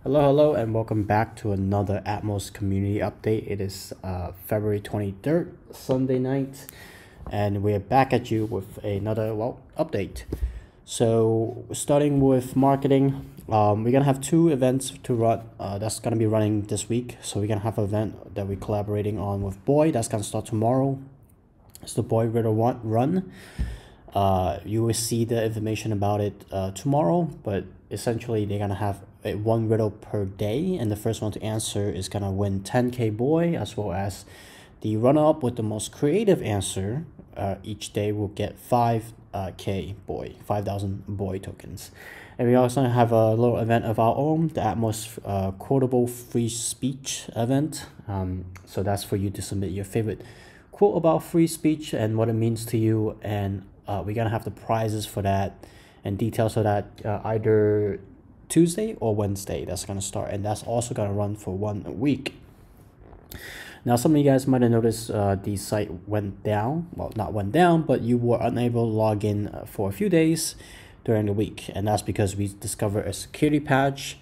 Hello, and welcome back to another Atmos community update. It is February 23rd, Sunday night, and we're back at you with another update. So, starting with marketing, we're gonna have two events to run. That's gonna be running this week. So we're gonna have an event that we're collaborating on with Boid. That's gonna start tomorrow. It's the Boid Riddle Run. You will see the information about it tomorrow, but essentially they're gonna have one riddle per day, and the first one to answer is gonna win 10k Boy, as well as the runner-up with the most creative answer each day will get 5k Boy, 5,000 Boy tokens. And we also have a little event of our own, the Atmos quotable free speech event. So that's for you to submit your favorite quote about free speech and what it means to you, and we're gonna have the prizes for that and details of that either Tuesday or Wednesday. That's gonna start, and that's also gonna run for 1 week. Now, some of you guys might have noticed the site went down. Well, not went down, but you were unable to log in for a few days during the week, and that's because we discovered a security patch.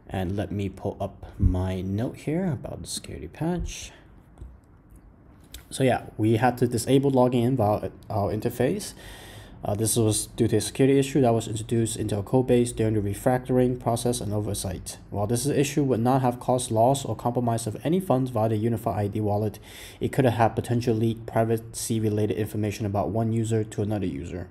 And let me pull up my note here about the security patch. So yeah, we had to disable logging in via our interface. This was due to a security issue that was introduced into our code base during the refactoring process and oversight. While this issue would not have caused loss or compromise of any funds via the Unified ID wallet, it could have had potential leaked privacy-related information about one user to another user.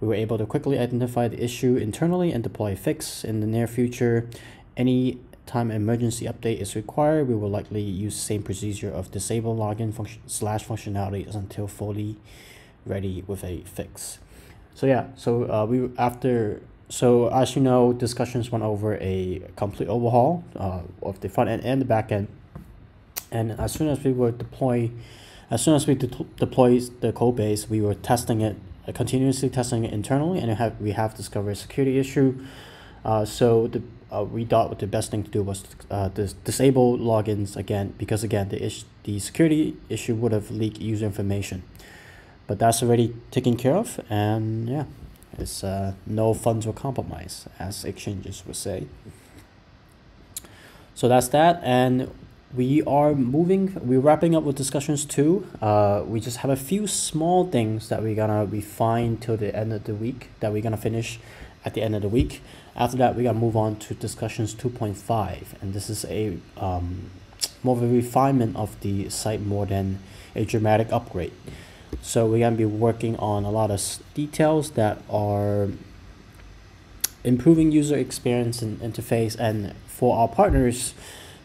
We were able to quickly identify the issue internally and deploy a fix. In the near future, any time emergency update is required, we will likely use the same procedure of disable login functionalities until fully ready with a fix. So yeah, so as you know, discussions went over a complete overhaul of the front end and the back end, and as soon as we deploy the code base, we were testing it, continuously testing it internally, and we have discovered a security issue. We thought the best thing to do was disable logins again, because again the security issue would have leaked user information. But that's already taken care of, and yeah, it's no funds were compromised, as exchanges would say. So that's that, and we're wrapping up with discussions too. We just have a few small things that we're gonna refine till the end of the week, that we're gonna finish at the end of the week. After that, we're gonna move on to discussions 2.5, and this is a more of a refinement of the site more than a dramatic upgrade. So we're gonna be working on a lot of details that are improving user experience and interface, and for our partners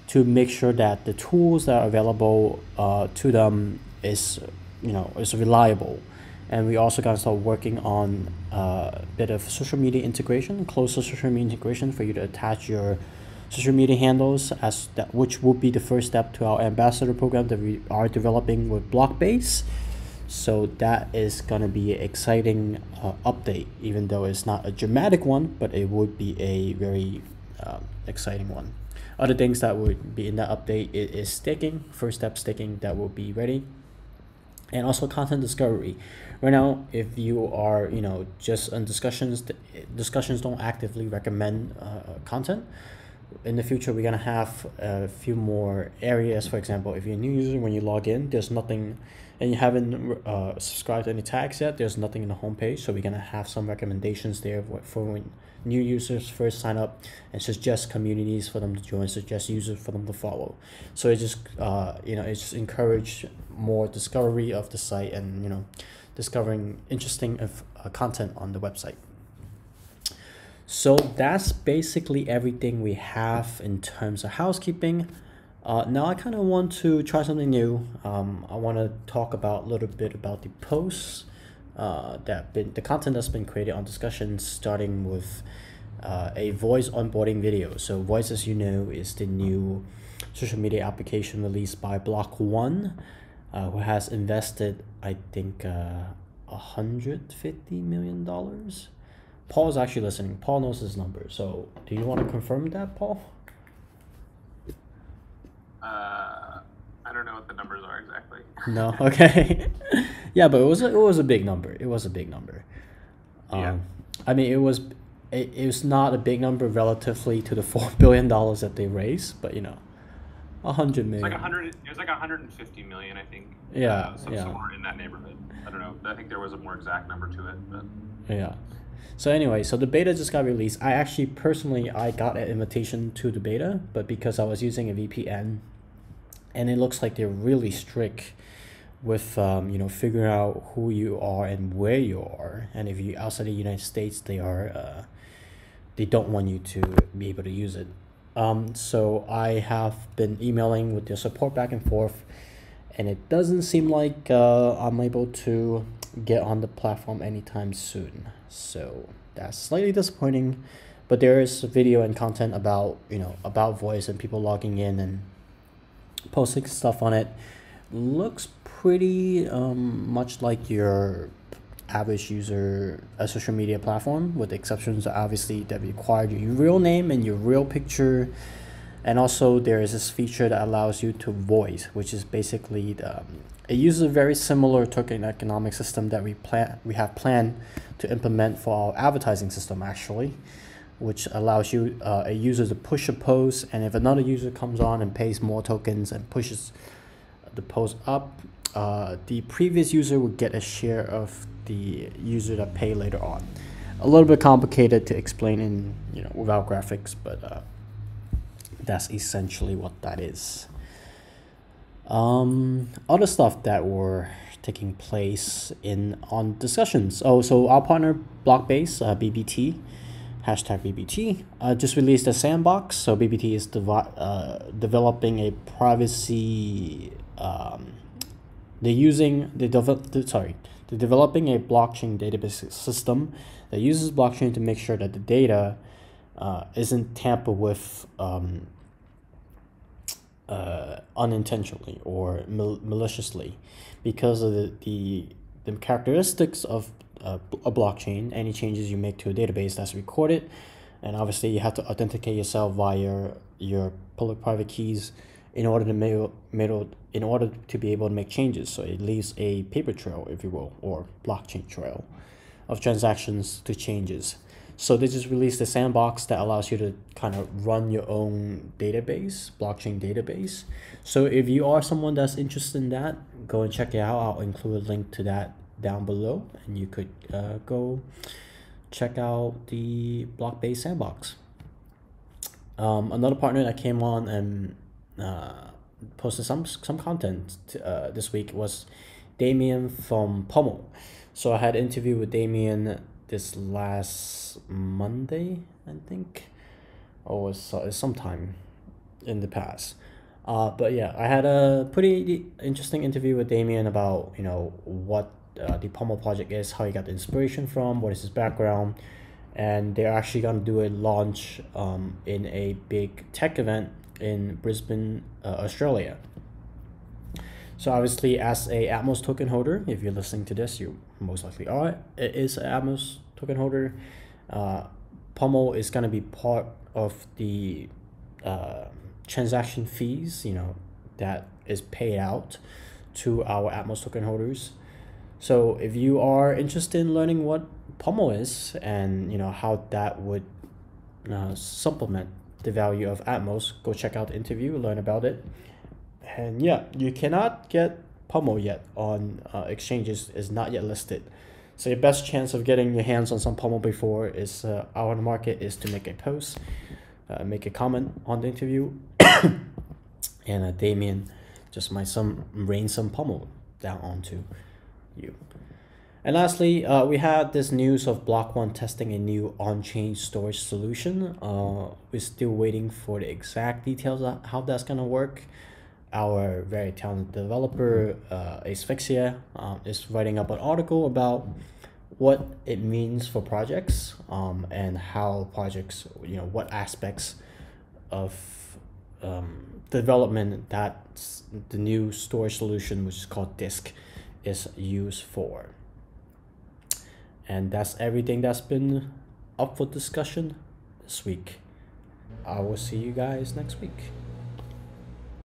to make sure that the tools that are available to them is reliable. And we also gonna start working on a bit of social media integration, closer social media integration, for you to attach your social media handles, which will be the first step to our ambassador program that we are developing with Blockbase. So that is gonna be an exciting update, even though it's not a dramatic one, but it would be a very exciting one. Other things that would be in that update is staking, first step staking that will be ready, and also content discovery. Right now, if you are just on discussions don't actively recommend content. In the future, we're gonna have a few more areas. For example, if you're a new user, when you log in, there's nothing, and you haven't subscribed to any tags yet, there's nothing in the homepage. So we're gonna have some recommendations there for when new users first sign up, and suggest communities for them to join, suggest users for them to follow. So it just it just encourage more discovery of the site, and discovering interesting content on the website. So that's basically everything we have in terms of housekeeping. Now I kind of want to try something new. I want to talk a little bit about the posts the content that's been created on discussions, starting with a voice onboarding video. So Voice, as you know, is the new social media application released by Block One, who has invested, I think, $150 million. Paul's actually listening. Paul knows his number. So do you want to confirm that, Paul? I don't know what the numbers are exactly. No? Okay. Yeah, but it was a big number. It was a big number. Yeah. I mean, it was it was not a big number relatively to the $4 billion that they raised, but 100 It's like million. 100. It was like 150 million, I think. Yeah, yeah, Somewhere in that neighborhood. I don't know. I think there was a more exact number to it, but yeah. So anyway, so the beta just got released. I actually personally I got an invitation to the beta, but because I was using a VPN, and it looks like they're really strict with figuring out who you are and where you are, and if you're outside the United States, they don't want you to be able to use it. So I have been emailing with their support back and forth, and it doesn't seem like I'm able to get on the platform anytime soon. So that's slightly disappointing, but there is video and content about about voice and people logging in and posting stuff on it. Looks pretty much like your average user a social media platform, with the exceptions obviously that require your real name and your real picture. And also there is this feature that allows you to voice, which is basically it uses a very similar token economic system that we have planned to implement for our advertising system actually, which allows you a user to push a post, and if another user comes on and pays more tokens and pushes the post up, the previous user would get a share of the user that pay later on. A little bit complicated to explain in without graphics, but that's essentially what that is. Other stuff that were taking place on discussions. Oh, so our partner Blockbase, BBT, hashtag BBT, just released a sandbox. So BBT is developing a privacy. They're developing a blockchain database system that uses blockchain to make sure that the data isn't tampered with unintentionally or maliciously, because of the characteristics of a blockchain. Any changes you make to a database, that's recorded, and obviously you have to authenticate yourself via your public-private keys in order to be able to make changes. So it leaves a paper trail, if you will, or blockchain trail of transactions to changes. So they just released a sandbox that allows you to kind of run your own database, blockchain database. So if you are someone that's interested in that, go and check it out. I'll include a link to that down below, and you could go check out the Blockbase sandbox. Another partner that came on and posted some content this week was Damien from PUML. So I had an interview with Damien this last Monday, I think, or was sometime in the past. But yeah, I had a pretty interesting interview with Damien about what the PUML project is, how he got the inspiration from, what is his background, and they're actually gonna do a launch in a big tech event in Brisbane, Australia. So obviously, as a Atmos token holder, if you're listening to this, you most likely are. It is an Atmos token holder. PUML is going to be part of the transaction fees, that is paid out to our Atmos token holders. So if you are interested in learning what PUML is and how that would supplement the value of Atmos, go check out the interview, learn about it. And yeah, you cannot get PUML yet on exchanges, is not yet listed. So your best chance of getting your hands on some PUML before is out on the market is to make a post, make a comment on the interview, and Damien just might rain some PUML down onto you. And lastly, we had this news of Block One testing a new on-chain storage solution. We're still waiting for the exact details of how that's gonna work. Our very talented developer, Asphyxia, is writing up an article about what it means for projects, and how projects, what aspects of development that the new storage solution, which is called Disk, is used for. And that's everything that's been up for discussion this week. I will see you guys next week.